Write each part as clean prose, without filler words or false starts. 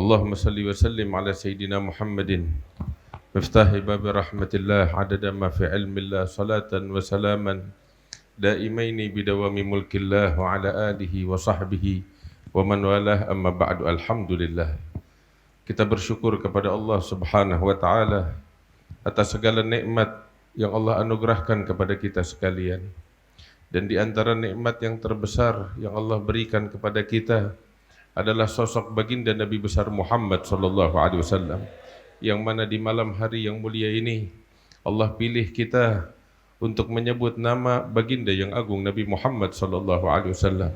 Allahumma salli wa sallim ala Sayyidina Muhammadin miftahi babi rahmatillah adada ma fi ilmillah salatan wa salaman daimaini bidawami mulkillah wa ala alihi wa sahbihi wa man walah amma ba'du. Alhamdulillah, kita bersyukur kepada Allah Subhanahu wa ta'ala atas segala nikmat yang Allah anugerahkan kepada kita sekalian. Dan di antara nikmat yang terbesar yang Allah berikan kepada kita adalah sosok baginda Nabi besar Muhammad sallallahu alaihi wasallam, yang mana di malam hari yang mulia ini Allah pilih kita untuk menyebut nama baginda yang agung Nabi Muhammad sallallahu alaihi wasallam.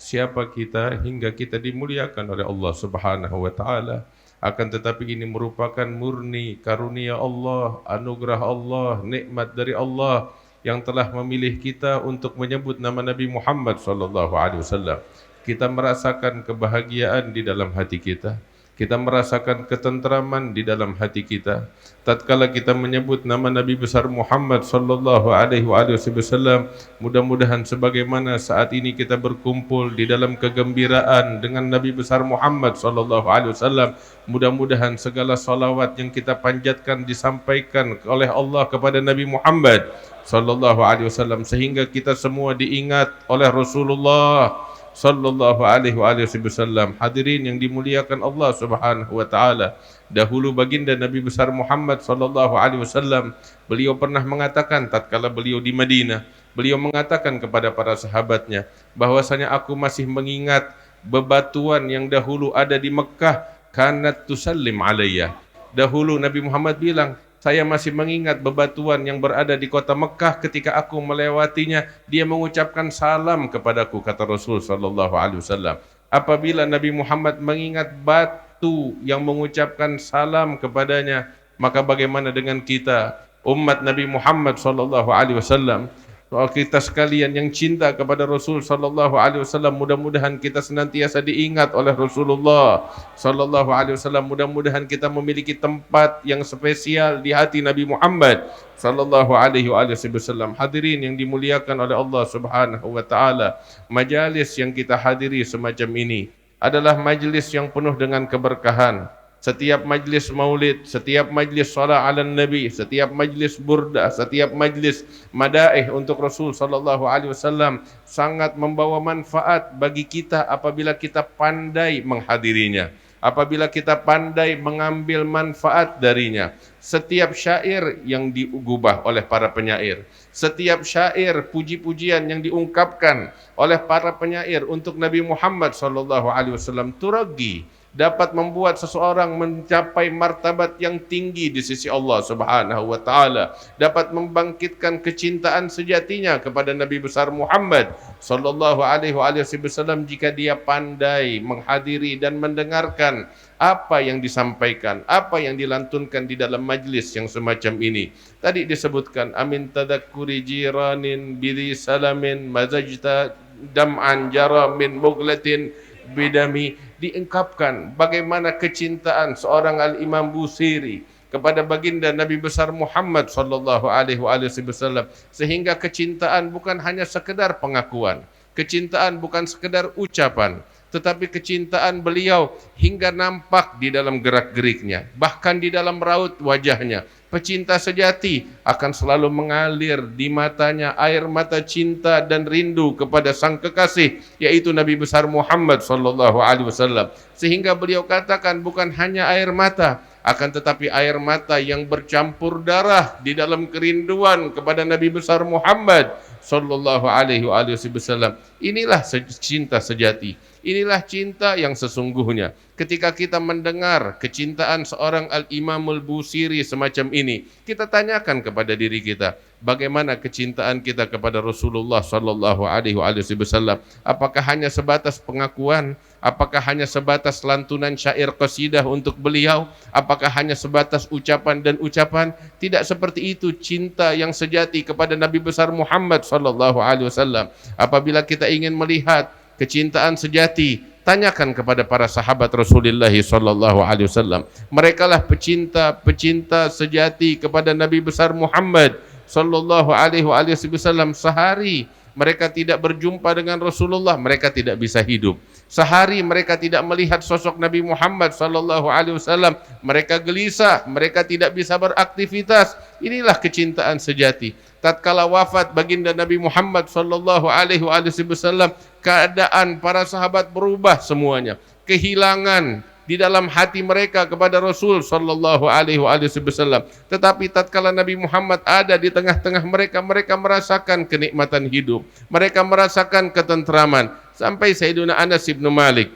Siapa kita hingga kita dimuliakan oleh Allah Subhanahu wa taala? Akan tetapi ini merupakan murni karunia Allah, anugerah Allah, nikmat dari Allah yang telah memilih kita untuk menyebut nama Nabi Muhammad sallallahu alaihi wasallam. Kita merasakan kebahagiaan di dalam hati kita. Kita merasakan ketentraman di dalam hati kita tatkala kita menyebut nama Nabi besar Muhammad sallallahu alaihi wasallam. Mudah-mudahan sebagaimana saat ini kita berkumpul di dalam kegembiraan dengan Nabi besar Muhammad sallallahu alaihi wasallam, mudah-mudahan segala salawat yang kita panjatkan disampaikan oleh Allah kepada Nabi Muhammad sallallahu alaihi wasallam, sehingga kita semua diingat oleh Rasulullah sallallahu alaihi wasallam. Hadirin yang dimuliakan Allah Subhanahu wa taala, dahulu baginda Nabi besar Muhammad sallallahu alaihi wasallam, beliau pernah mengatakan tatkala beliau di Madinah, beliau mengatakan kepada para sahabatnya bahwasanya aku masih mengingat bebatuan yang dahulu ada di Mekah, kanat tusallim alayya. Dahulu Nabi Muhammad bilang, saya masih mengingat bebatuan yang berada di kota Mekah, ketika aku melewatinya dia mengucapkan salam kepadaku, kata Rasul sallallahu alaihi wasallam. Apabila Nabi Muhammad mengingat batu yang mengucapkan salam kepadanya, maka bagaimana dengan kita umat Nabi Muhammad sallallahu alaihi wasallam? Soal kita sekalian yang cinta kepada Rasul sallallahu alaihi wasallam, mudah-mudahan kita senantiasa diingat oleh Rasulullah sallallahu alaihi wasallam. Mudah-mudahan kita memiliki tempat yang spesial di hati Nabi Muhammad sallallahu alaihi wasallam. Hadirin yang dimuliakan oleh Allah Subhanahu wa taala, majalis yang kita hadiri semacam ini adalah majelis yang penuh dengan keberkahan. Setiap majlis maulid, setiap majlis salat ala Nabi, setiap majlis burdah, setiap majlis madaih untuk Rasul sallallahu alaihi wasallam sangat membawa manfaat bagi kita apabila kita pandai menghadirinya, apabila kita pandai mengambil manfaat darinya. Setiap syair yang digubah oleh para penyair, setiap syair puji-pujian yang diungkapkan oleh para penyair untuk Nabi Muhammad sallallahu alaihi wasallam turagi, dapat membuat seseorang mencapai martabat yang tinggi di sisi Allah Subhanahu wa taala, dapat membangkitkan kecintaan sejatinya kepada Nabi besar Muhammad sallallahu alaihi wasallam jika dia pandai menghadiri dan mendengarkan apa yang disampaikan, apa yang dilantunkan di dalam majlis yang semacam ini. Tadi disebutkan amin tadakkuri jiranin bidhi salamin mazajta dam'an jara min mughlatin bidami. Diungkapkan bagaimana kecintaan seorang Al-Imam Busiri kepada baginda Nabi besar Muhammad sallallahu alaihi wasallam, sehingga kecintaan bukan hanya sekedar pengakuan, kecintaan bukan sekedar ucapan, tetapi kecintaan beliau hingga nampak di dalam gerak-geriknya, bahkan di dalam raut wajahnya. Pecinta sejati akan selalu mengalir di matanya air mata cinta dan rindu kepada sang kekasih, yaitu Nabi besar Muhammad sallallahu alaihi wasallam. Sehingga beliau katakan bukan hanya air mata, akan tetapi air mata yang bercampur darah di dalam kerinduan kepada Nabi besar Muhammad sallallahu alaihi wasallam. Inilah cinta sejati. Inilah cinta yang sesungguhnya. Ketika kita mendengar kecintaan seorang Al-Imam Al-Busiri semacam ini, kita tanyakan kepada diri kita, bagaimana kecintaan kita kepada Rasulullah sallallahu alaihi wasallam? Apakah hanya sebatas pengakuan? Apakah hanya sebatas lantunan syair qasidah untuk beliau? Apakah hanya sebatas ucapan dan ucapan? Tidak seperti itu cinta yang sejati kepada Nabi besar Muhammad sallallahu alaihi wasallam. Apabila kita ingin melihat kecintaan sejati, tanyakan kepada para sahabat Rasulullah sallallahu alaihi wasallam. Merekalah pecinta sejati kepada Nabi besar Muhammad sallallahu alaihi wasallam. Sehari mereka tidak berjumpa dengan Rasulullah, mereka tidak bisa hidup. Sehari mereka tidak melihat sosok Nabi Muhammad sallallahu alaihi wasallam, mereka gelisah, mereka tidak bisa beraktivitas. Inilah kecintaan sejati. Tatkala wafat baginda Nabi Muhammad sallallahu alaihi wasallam, keadaan para sahabat berubah semuanya. Kehilangan di dalam hati mereka kepada Rasul sallallahu alaihi wasallam. Tetapi tatkala Nabi Muhammad ada di tengah-tengah mereka, mereka merasakan kenikmatan hidup, mereka merasakan ketentraman. Sampai Sayyidina Anas bin Malik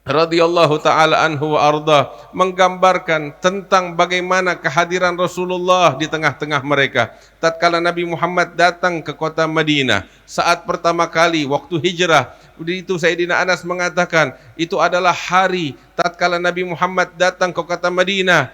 radhiyallahu taala anhu wa arda menggambarkan tentang bagaimana kehadiran Rasulullah di tengah-tengah mereka tatkala Nabi Muhammad datang ke kota Madinah saat pertama kali waktu hijrah. Itu Sayyidina Anas mengatakan itu adalah hari tatkala Nabi Muhammad datang ke kota Madinah.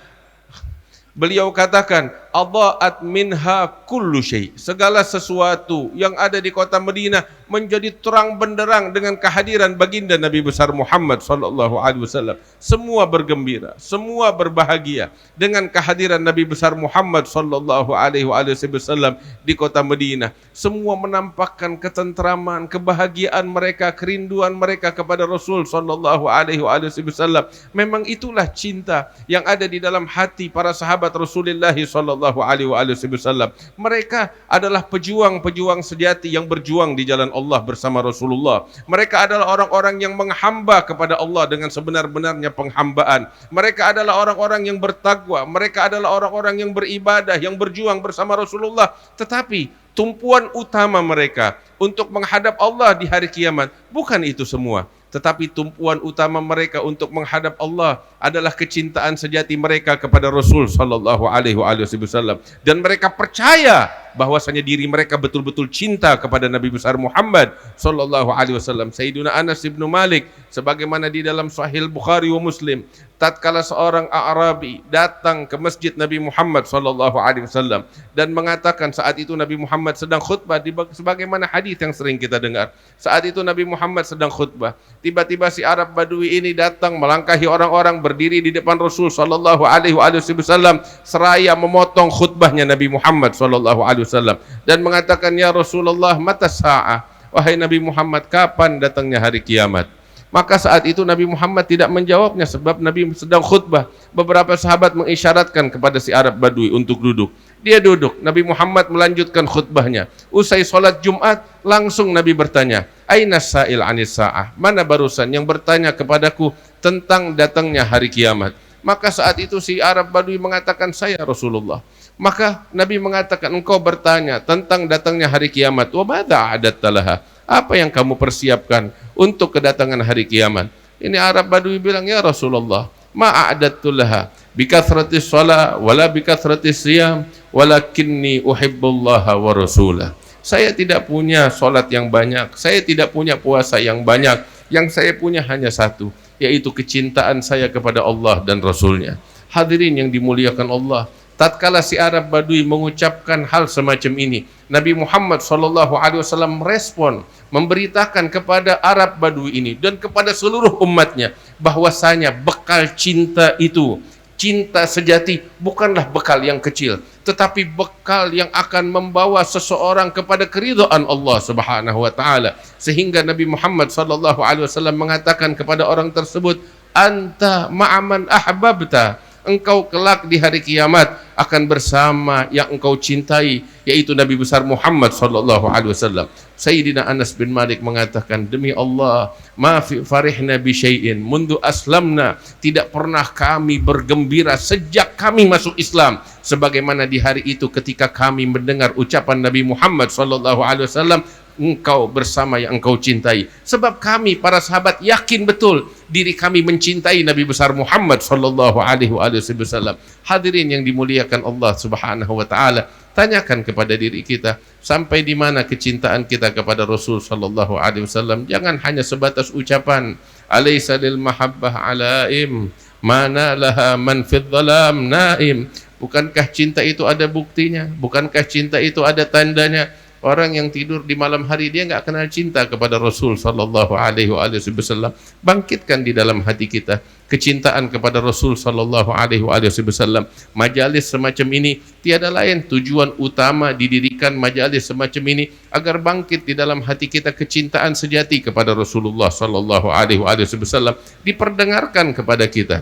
Beliau katakan, "Adha'at minha kullu syai." Segala sesuatu yang ada di kota Madinah menjadi terang benderang dengan kehadiran baginda Nabi besar Muhammad sallallahu alaihi wasallam. Semua bergembira, semua berbahagia dengan kehadiran Nabi besar Muhammad sallallahu alaihi wasallam di kota Madinah. Semua menampakkan ketentraman, kebahagiaan mereka, kerinduan mereka kepada Rasul sallallahu alaihi wasallam. Memang itulah cinta yang ada di dalam hati para sahabat Rasulullah sallallahu alaihi wasallam. Mereka adalah pejuang-pejuang sejati yang berjuang di jalan Allah bersama Rasulullah. Mereka adalah orang-orang yang menghamba kepada Allah dengan sebenar-benarnya penghambaan. Mereka adalah orang-orang yang bertakwa. Mereka adalah orang-orang yang beribadah, yang berjuang bersama Rasulullah. Tetapi tumpuan utama mereka untuk menghadap Allah di hari kiamat bukan itu semua. Tetapi tumpuan utama mereka untuk menghadap Allah adalah kecintaan sejati mereka kepada Rasul sallallahu alaihi wasallam, dan mereka percaya bahwasanya diri mereka betul-betul cinta kepada Nabi besar Muhammad sallallahu alaihi wasallam. Sayyidina Anas bin Malik sebagaimana di dalam Sahih Bukhari wa Muslim, tatkala seorang Arabi datang ke masjid Nabi Muhammad sallallahu alaihi wasallam dan mengatakan saat itu Nabi Muhammad sedang khutbah, sebagaimana hadis yang sering kita dengar. Saat itu Nabi Muhammad sedang khutbah. Tiba-tiba si Arab Badui ini datang melangkahi orang-orang, berdiri di depan Rasul sallallahu alaihi wasallam seraya memotong khutbahnya Nabi Muhammad sallallahu alaihi wasallam dan mengatakan, "Ya Rasulullah, mata sa'ah?" Wahai Nabi Muhammad, kapan datangnya hari kiamat? Maka saat itu Nabi Muhammad tidak menjawabnya sebab Nabi sedang khutbah. Beberapa sahabat mengisyaratkan kepada si Arab Badui untuk duduk. Dia duduk. Nabi Muhammad melanjutkan khutbahnya. Usai sholat Jumat, langsung Nabi bertanya, "Aina sa'il anis sa'ah?" Mana barusan yang bertanya kepadaku tentang datangnya hari kiamat? Maka saat itu si Arab Badui mengatakan, "Saya Rasulullah." Maka Nabi mengatakan, "Engkau bertanya tentang datangnya hari kiamat. Wa madza a'adatta laha?" Apa yang kamu persiapkan untuk kedatangan hari kiamat? Ini Arab Badui bilang, "Ya Rasulullah, ma'adattu laha bikathratis shalah wala bikathratis siyam walakinni uhibbullaha wa rasulah." Saya tidak punya salat yang banyak, saya tidak punya puasa yang banyak, yang saya punya hanya satu, yaitu kecintaan saya kepada Allah dan Rasulnya. Hadirin yang dimuliakan Allah, tatkala si Arab Badui mengucapkan hal semacam ini, Nabi Muhammad SAW merespon, memberitakan kepada Arab Badui ini dan kepada seluruh umatnya bahwasanya bekal cinta itu, cinta sejati, bukanlah bekal yang kecil, tetapi bekal yang akan membawa seseorang kepada keridhaan Allah Subhanahu wa taala. Sehingga Nabi Muhammad SAW mengatakan kepada orang tersebut, "Anta ma'aman ahbabta." Engkau kelak di hari kiamat akan bersama yang engkau cintai, yaitu Nabi besar Muhammad sallallahu alaihi wasallam. Sayyidina Anas bin Malik mengatakan, "Demi Allah, ma fi farihna bi syai'in mundu aslamna." Tidak pernah kami bergembira sejak kami masuk Islam sebagaimana di hari itu ketika kami mendengar ucapan Nabi Muhammad sallallahu alaihi wasallam, "Engkau bersama yang engkau cintai." Sebab kami para sahabat yakin betul diri kami mencintai Nabi besar Muhammad sallallahu alaihi wasallam. Hadirin yang dimuliakan Allah Subhanahu wa taala, tanyakan kepada diri kita, sampai di mana kecintaan kita kepada Rasul sallallahu alaihi wasallam. Jangan hanya sebatas ucapan, "Alaysa lil mahabbah alaim, mana laha man fid dhalam naim." Bukankah cinta itu ada buktinya? Bukankah cinta itu ada tandanya? Orang yang tidur di malam hari dia enggak kenal cinta kepada Rasul sallallahu alaihi wasallam. Bangkitkan di dalam hati kita kecintaan kepada Rasul sallallahu alaihi wasallam. Majalis semacam ini tiada lain tujuan utama didirikan majalis semacam ini agar bangkit di dalam hati kita kecintaan sejati kepada Rasulullah sallallahu alaihi wasallam, diperdengarkan kepada kita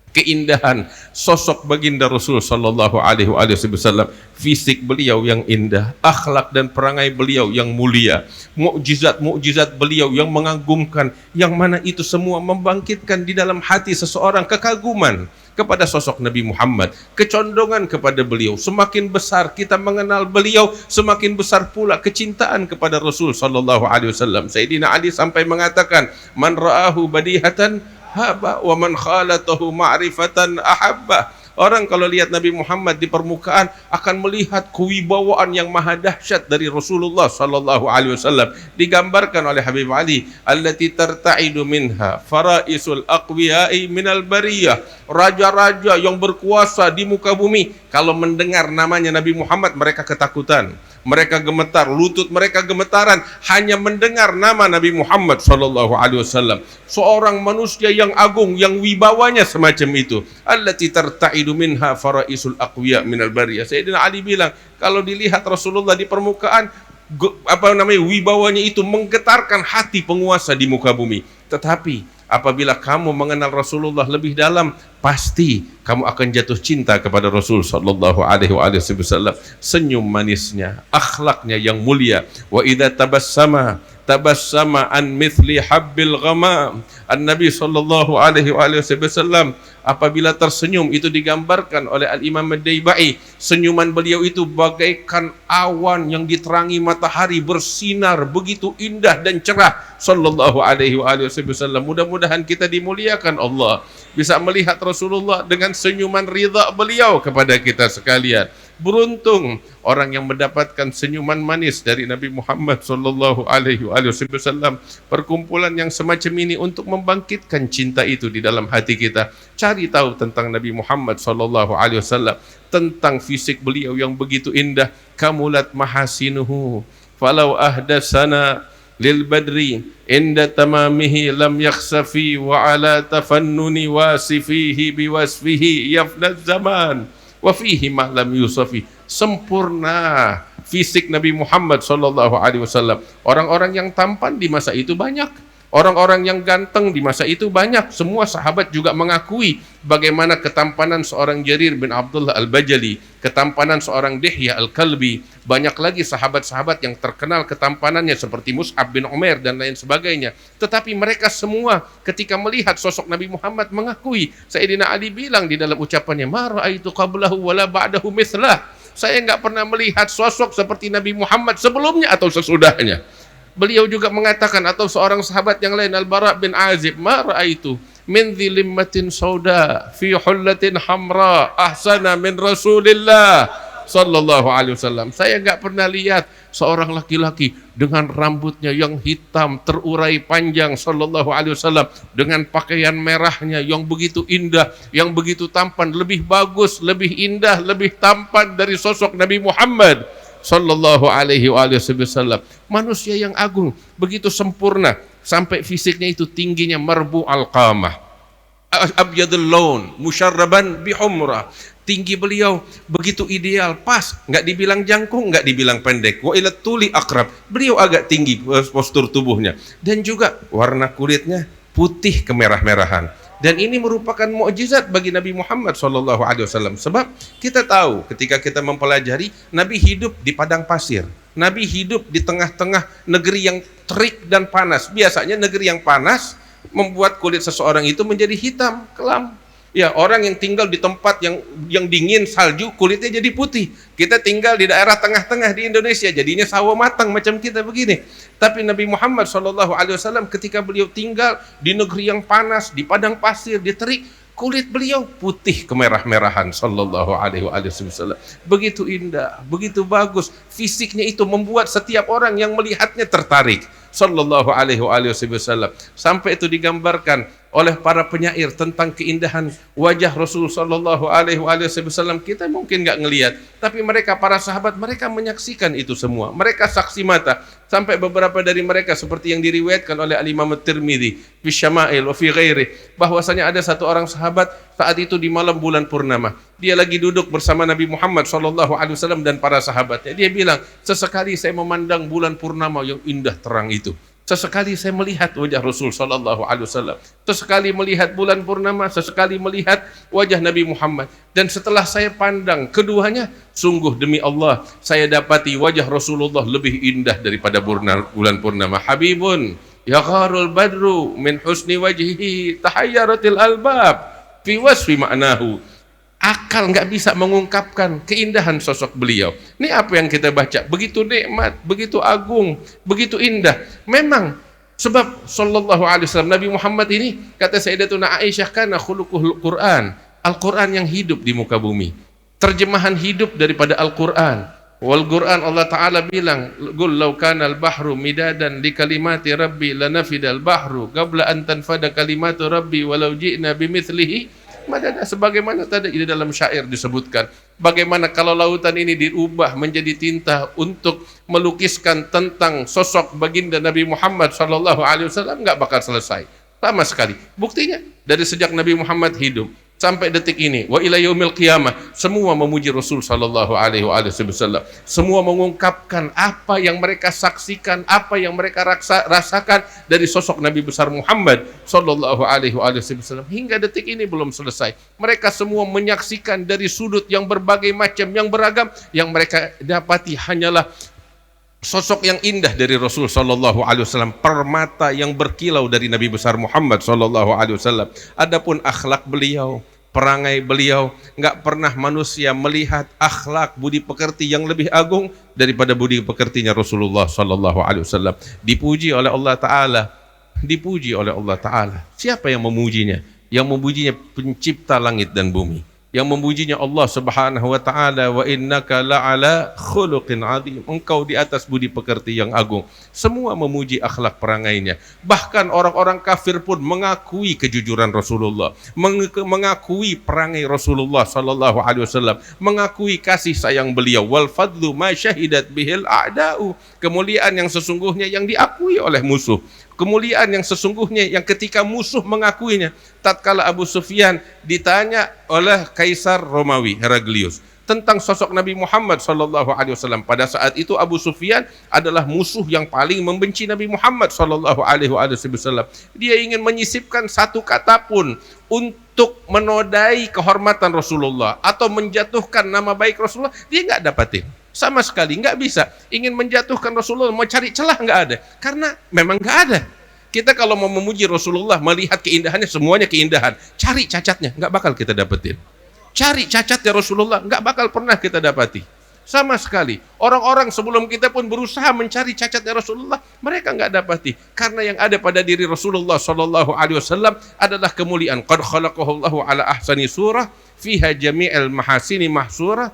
keindahan sosok baginda Rasul sallallahu alaihi wasallam, fisik beliau yang indah, akhlak dan perangai beliau yang mulia, mukjizat beliau yang mengagumkan, yang mana itu semua membangkitkan di dalam hati seseorang kekaguman kepada sosok Nabi Muhammad, kecondongan kepada beliau. Semakin besar kita mengenal beliau, semakin besar pula kecintaan kepada Rasul sallallahu alaihi wasallam. Sayyidina Ali sampai mengatakan, man ra'ahu badihatan haba wa man khalatahu ma'rifatan ahabba. Orang kalau lihat Nabi Muhammad di permukaan akan melihat kewibawaan yang maha dahsyat dari Rasulullah sallallahu alaihi wasallam. Digambarkan oleh Habib Ali, allati tarta'idu minha faraisul aqwiya'i minal bariyah. Raja-raja yang berkuasa di muka bumi kalau mendengar namanya Nabi Muhammad mereka ketakutan. Mereka gemetar, lutut mereka gemetaran hanya mendengar nama Nabi Muhammad sallallahu alaihi wasallam. Seorang manusia yang agung, yang wibawanya semacam itu. Allati tarta'idu minha faraisul aqwiya minal bariyah. Sayyidina Ali bilang, kalau dilihat Rasulullah di permukaan, wibawanya itu menggetarkan hati penguasa di muka bumi. Tetapi apabila kamu mengenal Rasulullah lebih dalam, pasti kamu akan jatuh cinta kepada Rasul sallallahu alaihi wasallam. Senyum manisnya, akhlaknya yang mulia. Wa idza tabassama an mithli habbil ghamam. An-Nabi sallallahu alaihi wasallam apabila tersenyum itu digambarkan oleh Al-Imam Ad-Daibai, senyuman beliau itu bagaikan awan yang diterangi matahari bersinar begitu indah dan cerah sallallahu alaihi wasallam. Mudah-mudahan kita dimuliakan Allah, bisa melihat Rasulullah dengan senyuman ridha beliau kepada kita sekalian. Beruntung orang yang mendapatkan senyuman manis dari Nabi Muhammad sallallahu alaihi wasallam. Perkumpulan yang semacam ini untuk membangkitkan cinta itu di dalam hati kita. Cari tahu tentang Nabi Muhammad sallallahu alaihi wasallam, tentang fisik beliau yang begitu indah. Kamulat mahasinuhu falau ahdasana lil badri inda tamamihi lam yakhsafi wa ala tafannuni wasifihi biwasfihi yafnaz zaman wa fihi ma lam yusafi. Sempurna fisik Nabi Muhammad sallallahu alaihi wasallam. Orang-orang yang tampan di masa itu banyak, orang-orang yang ganteng di masa itu banyak. Semua sahabat juga mengakui bagaimana ketampanan seorang Jarir bin Abdullah Al-Bajali, ketampanan seorang Dihya Al-Kalbi. Banyak lagi sahabat-sahabat yang terkenal ketampanannya seperti Mus'ab bin Umair dan lain sebagainya. Tetapi mereka semua ketika melihat sosok Nabi Muhammad mengakui. Sayyidina Ali bilang di dalam ucapannya, ma ra'aitu qablahu wala ba'dahu mithlah. Saya enggak pernah melihat sosok seperti Nabi Muhammad sebelumnya atau sesudahnya. Beliau juga mengatakan, atau seorang sahabat yang lain, Al-Bara bin Azib, ma ra'aitu min dhilimmatin sauda fi hullatin hamra ahsana min Rasulillah sallallahu alaihi wasallam. Saya enggak pernah lihat seorang laki-laki dengan rambutnya yang hitam terurai panjang sallallahu alaihi wasallam, dengan pakaian merahnya yang begitu indah, yang begitu tampan, lebih bagus, lebih indah, lebih tampan dari sosok Nabi Muhammad sallallahu alaihi wasallam. Manusia yang agung, begitu sempurna, sampai fisiknya itu tingginya marbu al-qamah, abyadul laun, musyarraban bihumrah. Tinggi beliau begitu ideal, pas, nggak dibilang jangkung, nggak dibilang pendek. Wa ila tuli akrab, beliau agak tinggi postur tubuhnya, dan juga warna kulitnya putih kemerah-merahan. Dan ini merupakan mukjizat bagi Nabi Muhammad SAW. Sebab kita tahu ketika kita mempelajari, Nabi hidup di padang pasir. Nabi hidup di tengah-tengah negeri yang terik dan panas. Biasanya negeri yang panas membuat kulit seseorang itu menjadi hitam, kelam. Ya, orang yang tinggal di tempat yang dingin, salju, kulitnya jadi putih. Kita tinggal di daerah tengah-tengah di Indonesia, jadinya sawo matang macam kita begini. Tapi Nabi Muhammad SAW ketika beliau tinggal di negeri yang panas, di padang pasir, di terik, kulit beliau putih kemerah-merahan sallallahu alaihi wasallam. Begitu indah, begitu bagus. Fisiknya itu membuat setiap orang yang melihatnya tertarik sallallahu alaihi wasallam. Sampai itu digambarkan oleh para penyair tentang keindahan wajah Rasul sallallahu alaihi wasallam, kita mungkin nggak ngelihat, tapi mereka para sahabat mereka menyaksikan itu semua. Mereka saksi mata, sampai beberapa dari mereka seperti yang diriwayatkan oleh Al-Imam At-Tirmidzi fi Syama'il wa fi ghairi, bahwasanya ada satu orang sahabat saat itu di malam bulan purnama, dia lagi duduk bersama Nabi Muhammad sallallahu alaihi wasallam dan para sahabatnya. Dia bilang, sesekali saya memandang bulan purnama yang indah terang itu. Sesekali saya melihat wajah Rasul sallallahu alaihi wasallam. Sesekali melihat bulan purnama, sesekali melihat wajah Nabi Muhammad. Dan setelah saya pandang keduanya, sungguh demi Allah, saya dapati wajah Rasulullah lebih indah daripada bulan purnama. Habibun yagharul badru min husni wajhihi tahayyaratil albab fi wasfi ma'nahu. Akal nggak bisa mengungkapkan keindahan sosok beliau. Ini apa yang kita baca, begitu nikmat, begitu agung, begitu indah. Memang sebab sallallahu alaihi wasallam, Nabi Muhammad ini, kata Sayyidatuna Aisyah, kana khuluquhul Quran, Al-Quran yang hidup di muka bumi, terjemahan hidup daripada Al-Quran. Wal Quran, Allah Ta'ala bilang, qul law kana al-bahru midadan li kalimati rabbi lanafidal bahru qabla an tanfada kalimatu rabbi walau ji'na bimithlihi madada. Sebagaimana tadi di dalam syair disebutkan, bagaimana kalau lautan ini diubah menjadi tinta untuk melukiskan tentang sosok baginda Nabi Muhammad sallallahu alaihi wasallam, nggak bakal selesai sama sekali. Buktinya dari sejak Nabi Muhammad hidup sampai detik ini, wa ila yaumil qiyamah, semua memuji Rasul sallallahu alaihi wasallam. Semua mengungkapkan apa yang mereka saksikan, apa yang mereka rasakan dari sosok Nabi besar Muhammad sallallahu alaihi wasallam. Hingga detik ini belum selesai. Mereka semua menyaksikan dari sudut yang berbagai macam, yang beragam, yang mereka dapati hanyalah sosok yang indah dari Rasul sallallahu alaihi wasallam, permata yang berkilau dari Nabi besar Muhammad sallallahu alaihi wasallam. Adapun akhlak beliau, perangai beliau, nggak pernah manusia melihat akhlak budi pekerti yang lebih agung daripada budi pekertinya Rasulullah sallallahu alaihi wasallam. Dipuji oleh Allah Ta'ala, dipuji oleh Allah Ta'ala. Siapa yang memujinya? Yang memujinya pencipta langit dan bumi, yang memujinya Allah Subhanahu wa Ta'ala, wa innaka la'ala khuluqin azim, engkau di atas budi pekerti yang agung. Semua memuji akhlak perangainya. Bahkan orang-orang kafir pun mengakui kejujuran Rasulullah, mengakui perangai Rasulullah sallallahu alaihi wasallam, mengakui kasih sayang beliau. Wal fadlu ma syahidat bihil a'da'u, kemuliaan yang sesungguhnya yang diakui oleh musuh. Kemuliaan yang sesungguhnya yang ketika musuh mengakuinya. Tatkala Abu Sufyan ditanya oleh Kaisar Romawi Heraklius tentang sosok Nabi Muhammad sallallahu alaihi wasallam, pada saat itu Abu Sufyan adalah musuh yang paling membenci Nabi Muhammad sallallahu alaihi wasallam. Dia ingin menyisipkan satu kata pun untuk menodai kehormatan Rasulullah atau menjatuhkan nama baik Rasulullah, dia nggak dapatin. Sama sekali nggak bisa. Ingin menjatuhkan Rasulullah, mau cari celah nggak ada, karena memang nggak ada. Kita kalau mau memuji Rasulullah, melihat keindahannya, semuanya keindahan, cari cacatnya nggak bakal kita dapetin. Cari cacatnya Rasulullah, nggak bakal pernah kita dapati sama sekali. Orang-orang sebelum kita pun berusaha mencari cacatnya Rasulullah, mereka nggak dapati, karena yang ada pada diri Rasulullah sallallahu alaihi wasallam adalah kemuliaan. Qad khalaqahullahu ala ahsani surah fiha jami'al mahasini mahsurah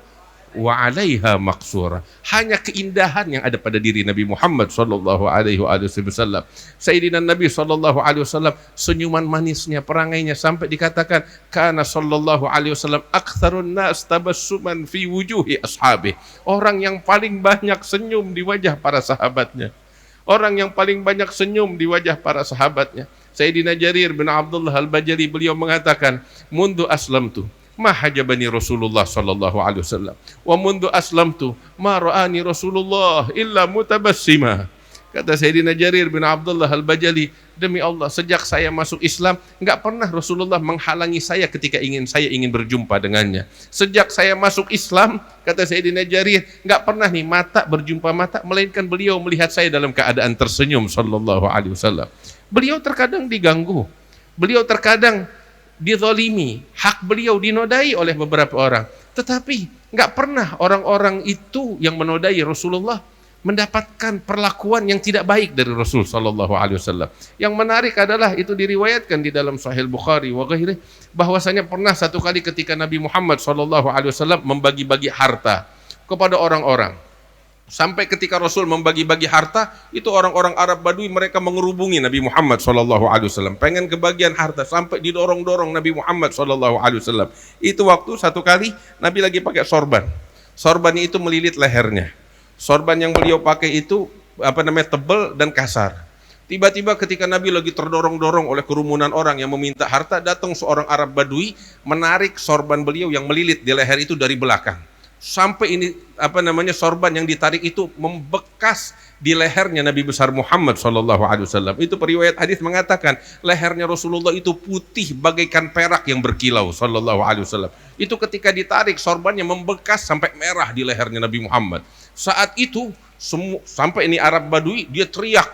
wa 'alaiha maqsura. Hanya keindahan yang ada pada diri Nabi Muhammad sallallahu alaihi wasallam. Sayyidina Nabi sallallahu alaihi wasallam, senyuman manisnya, perangainya, sampai dikatakan kana sallallahu alaihi wasallam aktsarun nas tabassuman fi wujuhi ashabi. Orang yang paling banyak senyum di wajah para sahabatnya. Orang yang paling banyak senyum di wajah para sahabatnya. Sayyidina Jarir bin Abdullah Al-Bajali, beliau mengatakan, mundu aslamtu ma hajabani Rasulullah sallallahu alaihi wasallam wa mundu aslamtu ma ra'ani Rasulullah illa mutabassima. Kata Sayyidina Jarir bin Abdullah Al-Bajali, demi Allah, sejak saya masuk Islam, enggak pernah Rasulullah menghalangi saya ketika saya ingin berjumpa dengannya. Sejak saya masuk Islam, kata Sayyidina Jarir, enggak pernah nih mata berjumpa mata, melainkan beliau melihat saya dalam keadaan tersenyum sallallahu alaihi wasallam. Beliau terkadang diganggu, beliau terkadang dizalimi, hak beliau dinodai oleh beberapa orang, tetapi nggak pernah orang-orang itu yang menodai Rasulullah mendapatkan perlakuan yang tidak baik dari Rasul sallallahu alaihi wasallam. Yang menarik adalah itu diriwayatkan di dalam Sahih Bukhari wa ghairi, bahwasanya pernah satu kali ketika Nabi Muhammad sallallahu alaihi wasallam membagi-bagi harta kepada orang-orang. Sampai ketika Rasul membagi-bagi harta, itu orang-orang Arab Badui mereka mengerubungi Nabi Muhammad SAW. Pengen kebagian harta, sampai didorong-dorong Nabi Muhammad SAW. Itu waktu satu kali Nabi lagi pakai sorban. Sorban itu melilit lehernya. Sorban yang beliau pakai itu tebal dan kasar. Tiba-tiba ketika Nabi lagi terdorong-dorong oleh kerumunan orang yang meminta harta, datang seorang Arab Badui menarik sorban beliau yang melilit di leher itu dari belakang. Sampai ini sorban yang ditarik itu membekas di lehernya Nabi besar Muhammad SAW. Itu periwayat hadis mengatakan lehernya Rasulullah itu putih bagaikan perak yang berkilau SAW. Itu ketika ditarik sorbannya membekas sampai merah di lehernya Nabi Muhammad. Saat itu sampai ini Arab Badui dia teriak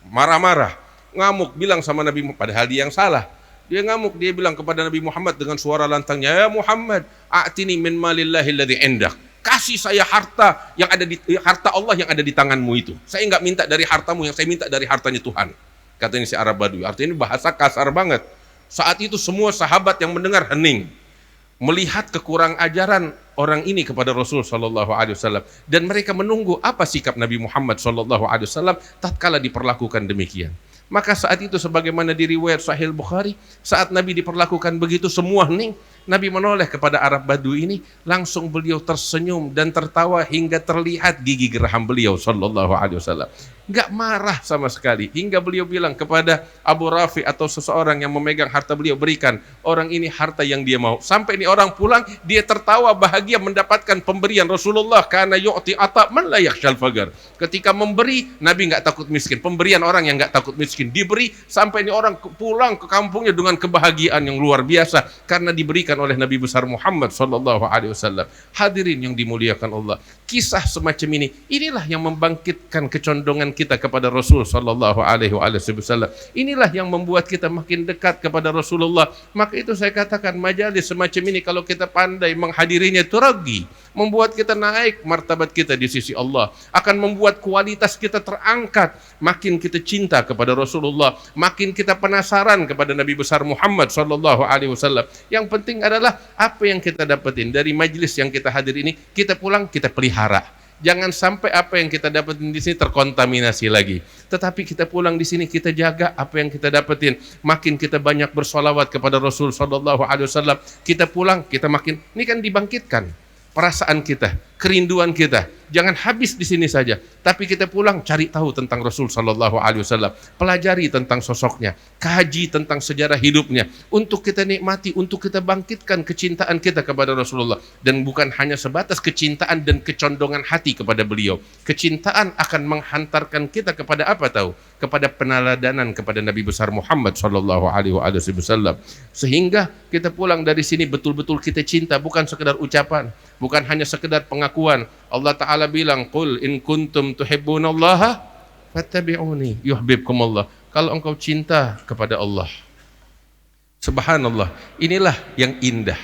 marah-marah, ngamuk, bilang sama Nabi Muhammad, padahal dia yang salah. Dia ngamuk, dia bilang kepada Nabi Muhammad dengan suara lantangnya, "Ya Muhammad, a'tini min malillahi alladhi indak." Kasih saya harta yang ada di harta Allah yang ada di tanganmu itu. Saya enggak minta dari hartamu, yang saya minta dari hartanya Tuhan. Katanya si Arab Badui. Artinya ini bahasa kasar banget. Saat itu semua sahabat yang mendengar hening, melihat kekurang ajaran orang ini kepada Rasul sallallahu alaihi wasallam, dan mereka menunggu apa sikap Nabi Muhammad sallallahu alaihi wasallam tatkala diperlakukan demikian. Maka saat itu sebagaimana di riwayat Sahih Bukhari, saat Nabi diperlakukan begitu semua hening, Nabi menoleh kepada Arab Badui ini, langsung beliau tersenyum dan tertawa hingga terlihat gigi geraham beliau sallallahu alaihi wasallam. Enggak marah sama sekali, hingga beliau bilang kepada Abu Rafi atau seseorang yang memegang harta beliau, berikan orang ini harta yang dia mau. Sampai ini orang pulang, dia tertawa bahagia mendapatkan pemberian Rasulullah, karena yu'ti ata man la yakhshal fagar. Ketika memberi, Nabi enggak takut miskin. Pemberian orang yang enggak takut miskin diberi, sampai ini orang pulang ke kampungnya dengan kebahagiaan yang luar biasa karena diberikan oleh Nabi besar Muhammad sallallahu alaihi wasallam. Hadirin yang dimuliakan Allah, kisah semacam ini, inilah yang membangkitkan kecondongan kita kepada Rasul sallallahu alaihi wasallam. Inilah yang membuat kita makin dekat kepada Rasulullah. Maka itu saya katakan majalis semacam ini kalau kita pandai menghadirinya, turagi, membuat kita naik martabat kita di sisi Allah, akan membuat kualitas kita terangkat. Makin kita cinta kepada Rasulullah, makin kita penasaran kepada Nabi besar Muhammad sallallahu alaihi wasallam. Yang penting adalah apa yang kita dapetin dari majelis yang kita hadir ini, kita pulang kita pelihara. Jangan sampai apa yang kita dapetin di sini terkontaminasi lagi. Tetapi kita pulang di sini kita jaga apa yang kita dapetin. Makin kita banyak bersolawat kepada Rasul sallallahu alaihi wasallam, kita pulang kita makin, ini kan dibangkitkan perasaan kita, kerinduan kita. Jangan habis di sini saja, tapi kita pulang cari tahu tentang Rasul sallallahu alaihi wasallam, pelajari tentang sosoknya, kaji tentang sejarah hidupnya, untuk kita nikmati, untuk kita bangkitkan kecintaan kita kepada Rasulullah. Dan bukan hanya sebatas kecintaan dan kecondongan hati kepada beliau. Kecintaan akan menghantarkan kita kepada apa tahu? Kepada peneladanan kepada Nabi besar Muhammad sallallahu alaihi wasallam. Sehingga kita pulang dari sini betul-betul kita cinta, bukan sekedar ucapan, bukan hanya sekedar pengakuan. Allah Ta'ala bilang, qul in kuntum tuhibbunallaha fattabi'uni yuhibbukumullah. Kalau engkau cinta kepada Allah, subhanallah, inilah yang indah.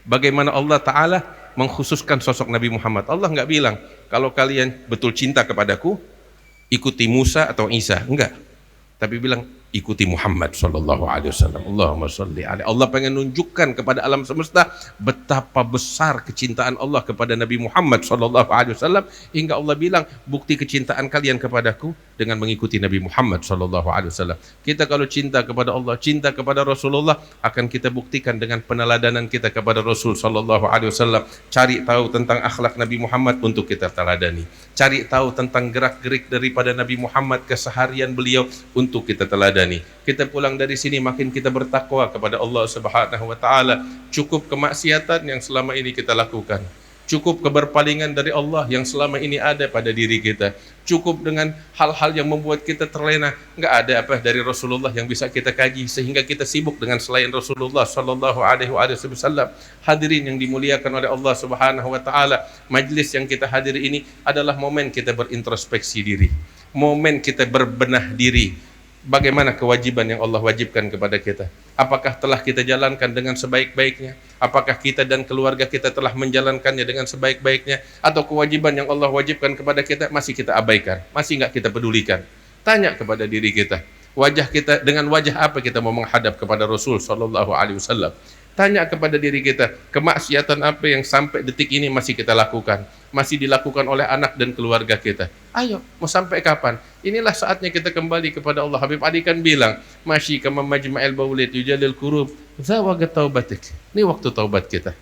Bagaimana Allah Ta'ala mengkhususkan sosok Nabi Muhammad. Allah enggak bilang, kalau kalian betul cinta kepadaku, ikuti Musa atau Isa, enggak. Tapi bilang, ikuti Muhammad sallallahu alaihi wasallam. Allahumma shalli alaihi. Allah pengen nunjukkan kepada alam semesta betapa besar kecintaan Allah kepada Nabi Muhammad sallallahu alaihi wasallam, hingga Allah bilang, bukti kecintaan kalian kepadaku dengan mengikuti Nabi Muhammad sallallahu alaihi wasallam. Kita kalau cinta kepada Allah, cinta kepada Rasulullah, akan kita buktikan dengan peneladanan kita kepada Rasul sallallahu alaihi wasallam. Cari tahu tentang akhlak Nabi Muhammad untuk kita teladani. Cari tahu tentang gerak-gerik daripada Nabi Muhammad, keseharian beliau untuk kita teladani. Kita pulang dari sini makin kita bertakwa kepada Allah Subhanahu wa taala. Cukup kemaksiatan yang selama ini kita lakukan, cukup keberpalingan dari Allah yang selama ini ada pada diri kita, cukup dengan hal-hal yang membuat kita terlena. Enggak ada apa dari Rasulullah yang bisa kita kaji sehingga kita sibuk dengan selain Rasulullah sallallahu alaihi wasallam. Hadirin yang dimuliakan oleh Allah Subhanahu wa taala, majlis yang kita hadiri ini adalah momen kita berintrospeksi diri, momen kita berbenah diri. Bagaimana kewajiban yang Allah wajibkan kepada kita? Apakah telah kita jalankan dengan sebaik-baiknya? Apakah kita dan keluarga kita telah menjalankannya dengan sebaik-baiknya? Atau kewajiban yang Allah wajibkan kepada kita masih kita abaikan? Masih enggak kita pedulikan? Tanya kepada diri kita. Wajah kita, dengan wajah apa kita mau menghadap kepada Rasul sallallahu alaihi wasallam? Tanya kepada diri kita, kemaksiatan apa yang sampai detik ini masih kita lakukan, masih dilakukan oleh anak dan keluarga kita. Ayo, mau sampai kapan? Inilah saatnya kita kembali kepada Allah. Habib Ali kan bilang, masyi kama majma'il baulid yujalil kurub, zawaga taubatik. Ini waktu taubat kita.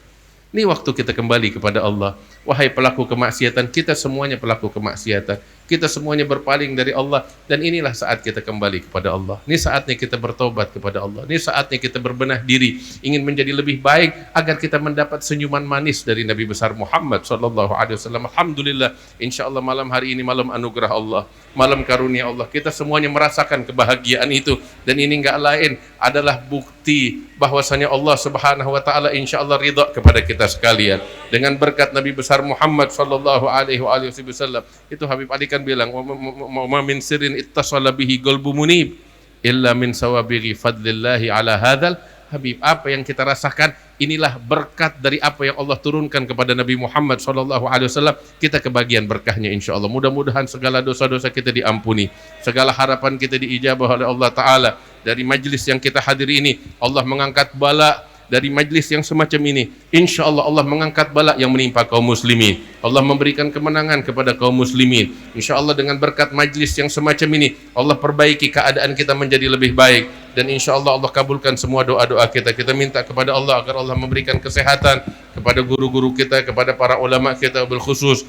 Ini waktu kita kembali kepada Allah. Wahai pelaku kemaksiatan, kita semuanya pelaku kemaksiatan. Kita semuanya berpaling dari Allah. Dan inilah saat kita kembali kepada Allah. Ini saatnya kita bertobat kepada Allah. Ini saatnya kita berbenah diri, ingin menjadi lebih baik agar kita mendapat senyuman manis dari Nabi besar Muhammad SAW. Alhamdulillah, insya Allah malam hari ini malam anugerah Allah, malam karunia Allah. Kita semuanya merasakan kebahagiaan itu. Dan ini enggak lain adalah bukti bahwasanya Allah Subhanahu wa taala insya Allah ridha kepada kita sekalian dengan berkat Nabi besar Muhammad sallallahu alaihi wasallam. Itu Habib Ali kan bilang, "Wa min sirrin ittasala bihi qalbu munib illa min sawabighi fadlillahi ala hadzal habib." Apa yang kita rasakan inilah berkat dari apa yang Allah turunkan kepada Nabi Muhammad sallallahu alaihi wasallam. Kita kebagian berkahnya insyaallah. Mudah-mudahan segala dosa-dosa kita diampuni, segala harapan kita diijabah oleh Allah taala. Dari majlis yang kita hadiri ini, Allah mengangkat bala dari majlis yang semacam ini. Insya Allah Allah mengangkat bala yang menimpa kaum muslimin. Allah memberikan kemenangan kepada kaum muslimin. Insya Allah dengan berkat majlis yang semacam ini, Allah perbaiki keadaan kita menjadi lebih baik. Dan insya Allah Allah kabulkan semua doa-doa kita. Kita minta kepada Allah agar Allah memberikan kesehatan kepada guru-guru kita, kepada para ulama kita, berkhusus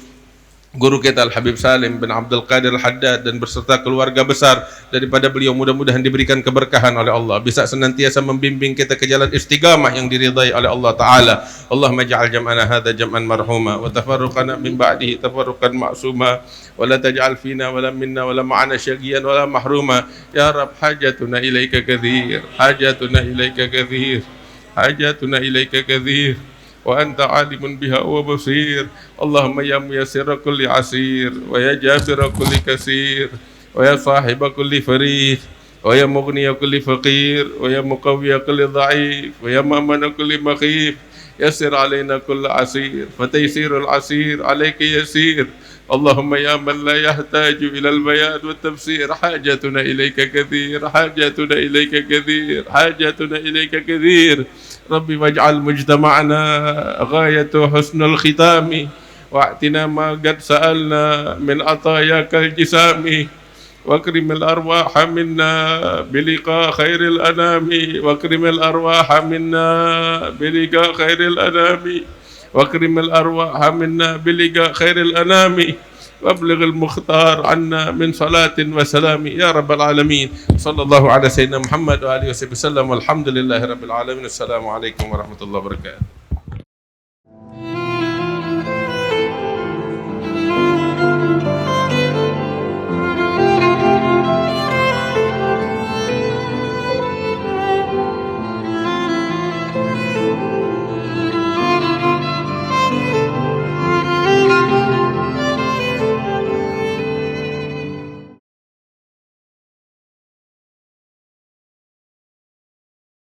guru kita Al-Habib Salim bin Abdul Qadir Al-Haddad dan berserta keluarga besar daripada beliau. Mudah-mudahan diberikan keberkahan oleh Allah, bisa senantiasa membimbing kita ke jalan istiqamah yang diridai oleh Allah Ta'ala. Allahumma ja'al jam'ana hadha jam'an marhuma wa tafarruqana min ba'dihi tafarruqan ma'suma wa la taj'al fina wa la minna wa la ma'ana syaqiyan wa la mahruma. Ya Rab, hajatuna ilaika kathir, hajatuna ilaika kathir, hajatuna ilaika kathir, wa anta alimun biha wa basir. Allahumma ya muyassira kulli asir wa ya jabira kulli kasir wa ya sahiba kulli farid wa ya mughniya kulli faqir wa ya muqawwiya kulli dha'if wa ya mamana kulli makhif. Yassir alaina kulli asir fa taysirul asir alayka yasir. Allahumma ya man la yahtaju ila al-bayan wa tafsir, hajatuna ilayka kathir, hajatuna ilayka kathir, hajatuna ilayka kathir. Rabbi waj'al mujtama'ana ghayatu husnul khitami wa'tina ma qad sa'alna min atayakal jisami wa akrimil arwaha minna biliqa khairil anami wa akrimil arwaha minna biliqa khairil anami wa akrimil arwaha minna biliqa khairil anami وابلغ المختار عنا من صلاة وسلام يا رب العالمين. صلى الله على سيدنا محمد وآله وصحبه وسلم والحمد لله رب العالمين. السلام عليكم ورحمة الله وبركاته.